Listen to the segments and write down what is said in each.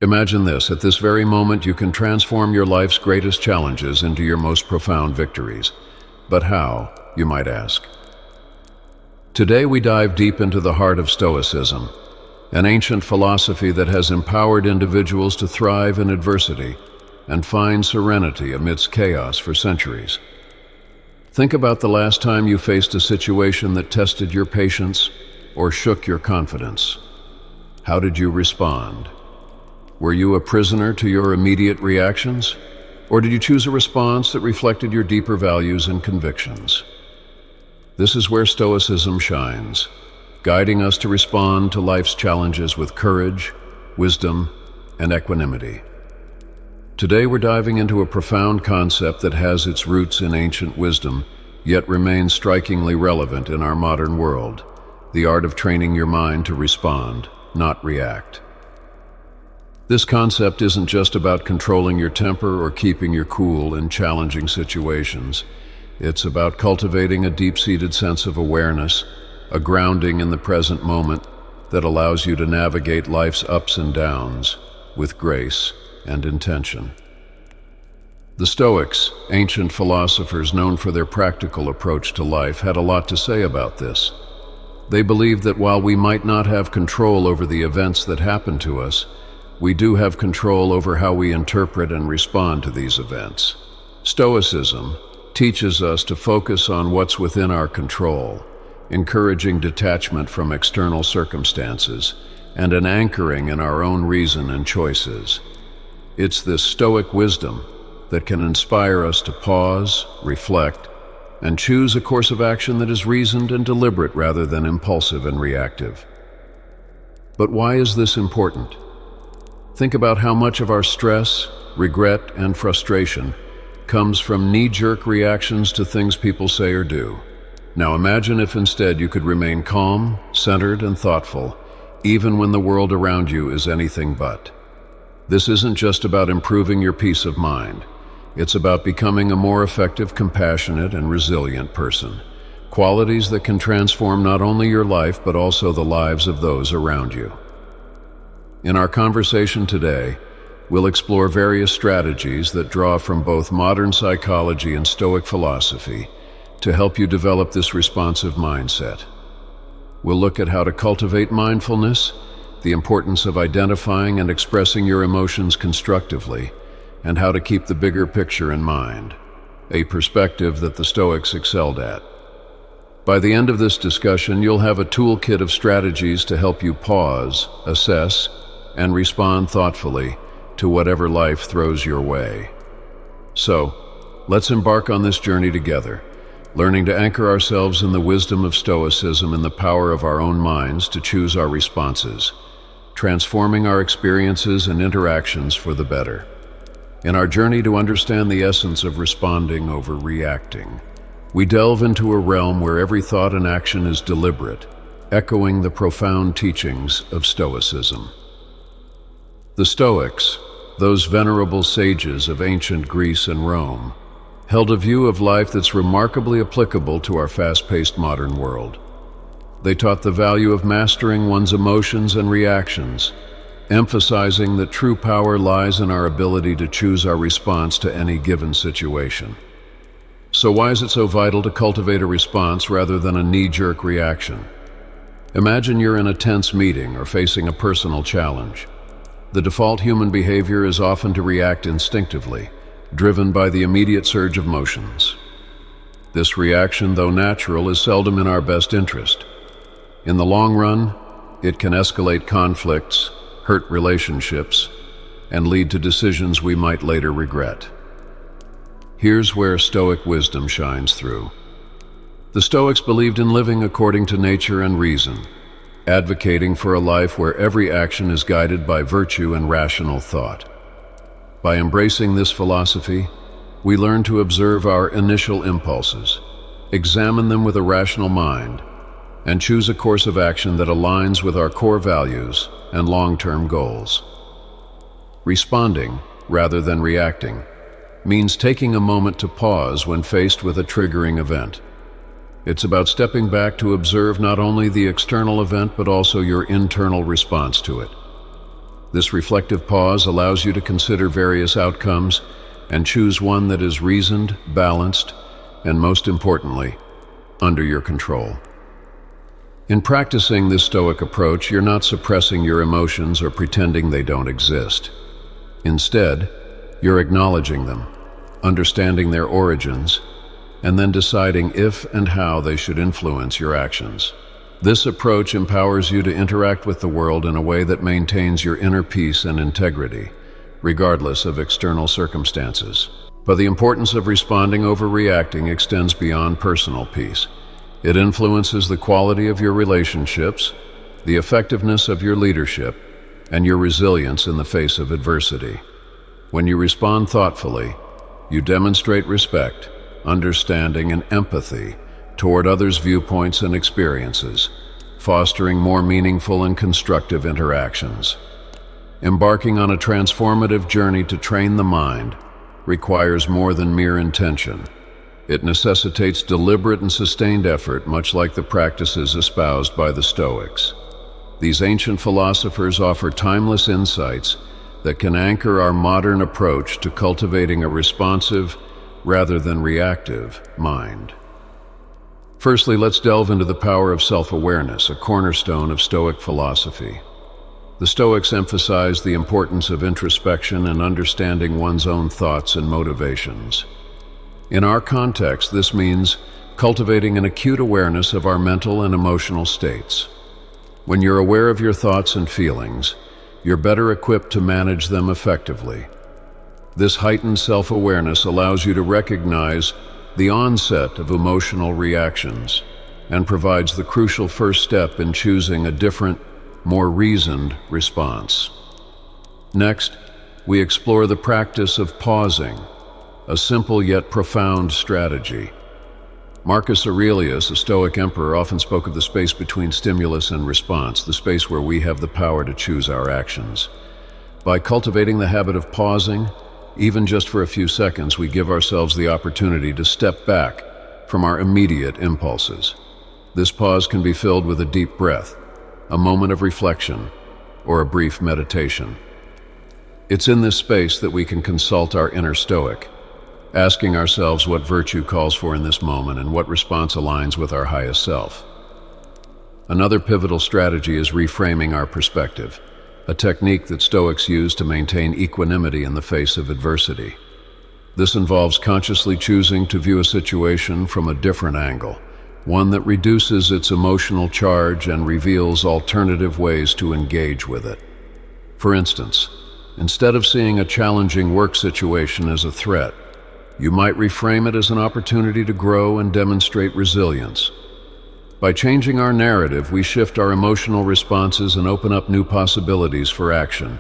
Imagine this, at this very moment you can transform your life's greatest challenges into your most profound victories. But how, you might ask? Today we dive deep into the heart of Stoicism, an ancient philosophy that has empowered individuals to thrive in adversity and find serenity amidst chaos for centuries. Think about the last time you faced a situation that tested your patience or shook your confidence. How did you respond? Were you a prisoner to your immediate reactions? Or did you choose a response that reflected your deeper values and convictions? This is where Stoicism shines, guiding us to respond to life's challenges with courage, wisdom, and equanimity. Today we're diving into a profound concept that has its roots in ancient wisdom, yet remains strikingly relevant in our modern world: the art of training your mind to respond, not react. This concept isn't just about controlling your temper or keeping your cool in challenging situations. It's about cultivating a deep-seated sense of awareness, a grounding in the present moment that allows you to navigate life's ups and downs with grace and intention. The Stoics, ancient philosophers known for their practical approach to life, had a lot to say about this. They believed that while we might not have control over the events that happen to us, we do have control over how we interpret and respond to these events. Stoicism teaches us to focus on what's within our control, encouraging detachment from external circumstances and an anchoring in our own reason and choices. It's this Stoic wisdom that can inspire us to pause, reflect, and choose a course of action that is reasoned and deliberate rather than impulsive and reactive. But why is this important? Think about how much of our stress, regret, and frustration comes from knee-jerk reactions to things people say or do. Now imagine if instead you could remain calm, centered, and thoughtful, even when the world around you is anything but. This isn't just about improving your peace of mind. It's about becoming a more effective, compassionate, and resilient person. Qualities that can transform not only your life, but also the lives of those around you. In our conversation today, we'll explore various strategies that draw from both modern psychology and Stoic philosophy to help you develop this responsive mindset. We'll look at how to cultivate mindfulness, the importance of identifying and expressing your emotions constructively, and how to keep the bigger picture in mind, a perspective that the Stoics excelled at. By the end of this discussion, you'll have a toolkit of strategies to help you pause, assess, and respond thoughtfully to whatever life throws your way. So, let's embark on this journey together, learning to anchor ourselves in the wisdom of Stoicism and the power of our own minds to choose our responses, transforming our experiences and interactions for the better. In our journey to understand the essence of responding over reacting, we delve into a realm where every thought and action is deliberate, echoing the profound teachings of Stoicism. The Stoics, those venerable sages of ancient Greece and Rome, held a view of life that's remarkably applicable to our fast-paced modern world. They taught the value of mastering one's emotions and reactions, emphasizing that true power lies in our ability to choose our response to any given situation. So why is it so vital to cultivate a response rather than a knee-jerk reaction? Imagine you're in a tense meeting or facing a personal challenge. The default human behavior is often to react instinctively, driven by the immediate surge of emotions. This reaction, though natural, is seldom in our best interest. In the long run, it can escalate conflicts, hurt relationships, and lead to decisions we might later regret. Here's where Stoic wisdom shines through. The Stoics believed in living according to nature and reason, advocating for a life where every action is guided by virtue and rational thought. By embracing this philosophy, we learn to observe our initial impulses, examine them with a rational mind, and choose a course of action that aligns with our core values and long-term goals. Responding, rather than reacting, means taking a moment to pause when faced with a triggering event. It's about stepping back to observe not only the external event but also your internal response to it. This reflective pause allows you to consider various outcomes and choose one that is reasoned, balanced, and most importantly, under your control. In practicing this Stoic approach, you're not suppressing your emotions or pretending they don't exist. Instead, you're acknowledging them, understanding their origins, and then deciding if and how they should influence your actions. This approach empowers you to interact with the world in a way that maintains your inner peace and integrity, regardless of external circumstances. But the importance of responding over reacting extends beyond personal peace. It influences the quality of your relationships, the effectiveness of your leadership, and your resilience in the face of adversity. When you respond thoughtfully, you demonstrate respect, understanding, and empathy toward others' viewpoints and experiences, fostering more meaningful and constructive interactions. Embarking on a transformative journey to train the mind requires more than mere intention. It necessitates deliberate and sustained effort, much like the practices espoused by the Stoics. These ancient philosophers offer timeless insights that can anchor our modern approach to cultivating a responsive, rather than reactive, mind. Firstly, let's delve into the power of self-awareness, a cornerstone of Stoic philosophy. The Stoics emphasize the importance of introspection and understanding one's own thoughts and motivations. In our context, this means cultivating an acute awareness of our mental and emotional states. When you're aware of your thoughts and feelings, you're better equipped to manage them effectively. This heightened self-awareness allows you to recognize the onset of emotional reactions and provides the crucial first step in choosing a different, more reasoned response. Next, we explore the practice of pausing, a simple yet profound strategy. Marcus Aurelius, a Stoic emperor, often spoke of the space between stimulus and response, the space where we have the power to choose our actions. By cultivating the habit of pausing, even just for a few seconds, we give ourselves the opportunity to step back from our immediate impulses. This pause can be filled with a deep breath, a moment of reflection, or a brief meditation. It's in this space that we can consult our inner Stoic, asking ourselves what virtue calls for in this moment and what response aligns with our highest self. Another pivotal strategy is reframing our perspective, a technique that Stoics use to maintain equanimity in the face of adversity. This involves consciously choosing to view a situation from a different angle, one that reduces its emotional charge and reveals alternative ways to engage with it. For instance, instead of seeing a challenging work situation as a threat, you might reframe it as an opportunity to grow and demonstrate resilience. By changing our narrative, we shift our emotional responses and open up new possibilities for action.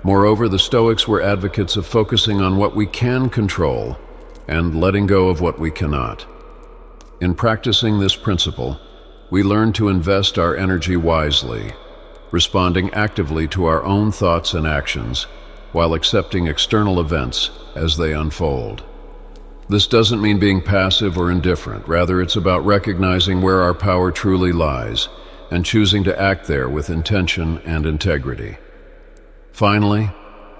Moreover, the Stoics were advocates of focusing on what we can control and letting go of what we cannot. In practicing this principle, we learn to invest our energy wisely, responding actively to our own thoughts and actions while accepting external events as they unfold. This doesn't mean being passive or indifferent. Rather, it's about recognizing where our power truly lies and choosing to act there with intention and integrity. Finally,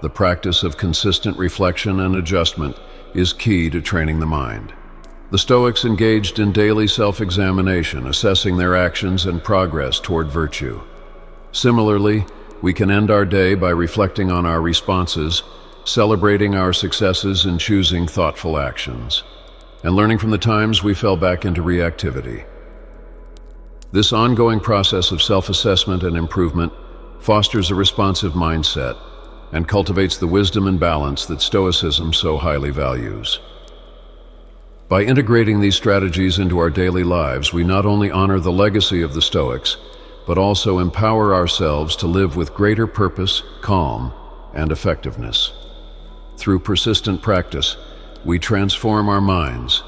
the practice of consistent reflection and adjustment is key to training the mind. The Stoics engaged in daily self-examination, assessing their actions and progress toward virtue. Similarly, we can end our day by reflecting on our responses, celebrating our successes and choosing thoughtful actions, and learning from the times we fell back into reactivity. This ongoing process of self-assessment and improvement fosters a responsive mindset and cultivates the wisdom and balance that Stoicism so highly values. By integrating these strategies into our daily lives, we not only honor the legacy of the Stoics, but also empower ourselves to live with greater purpose, calm, and effectiveness. Through persistent practice, we transform our minds,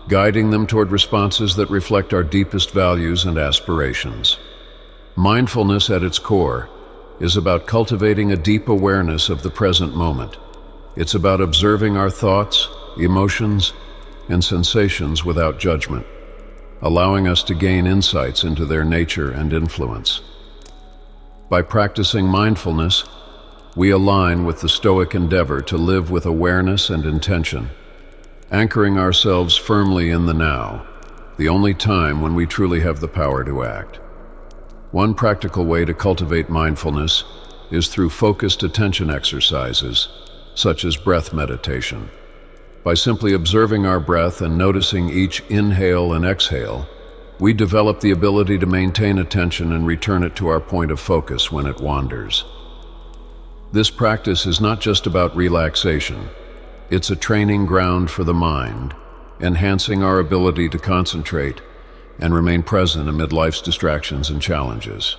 guiding them toward responses that reflect our deepest values and aspirations. Mindfulness at its core is about cultivating a deep awareness of the present moment. It's about observing our thoughts, emotions, and sensations without judgment, allowing us to gain insights into their nature and influence. By practicing mindfulness, we align with the Stoic endeavor to live with awareness and intention, anchoring ourselves firmly in the now, the only time when we truly have the power to act. One practical way to cultivate mindfulness is through focused attention exercises, such as breath meditation. By simply observing our breath and noticing each inhale and exhale, we develop the ability to maintain attention and return it to our point of focus when it wanders. This practice is not just about relaxation. It's a training ground for the mind, enhancing our ability to concentrate and remain present amid life's distractions and challenges.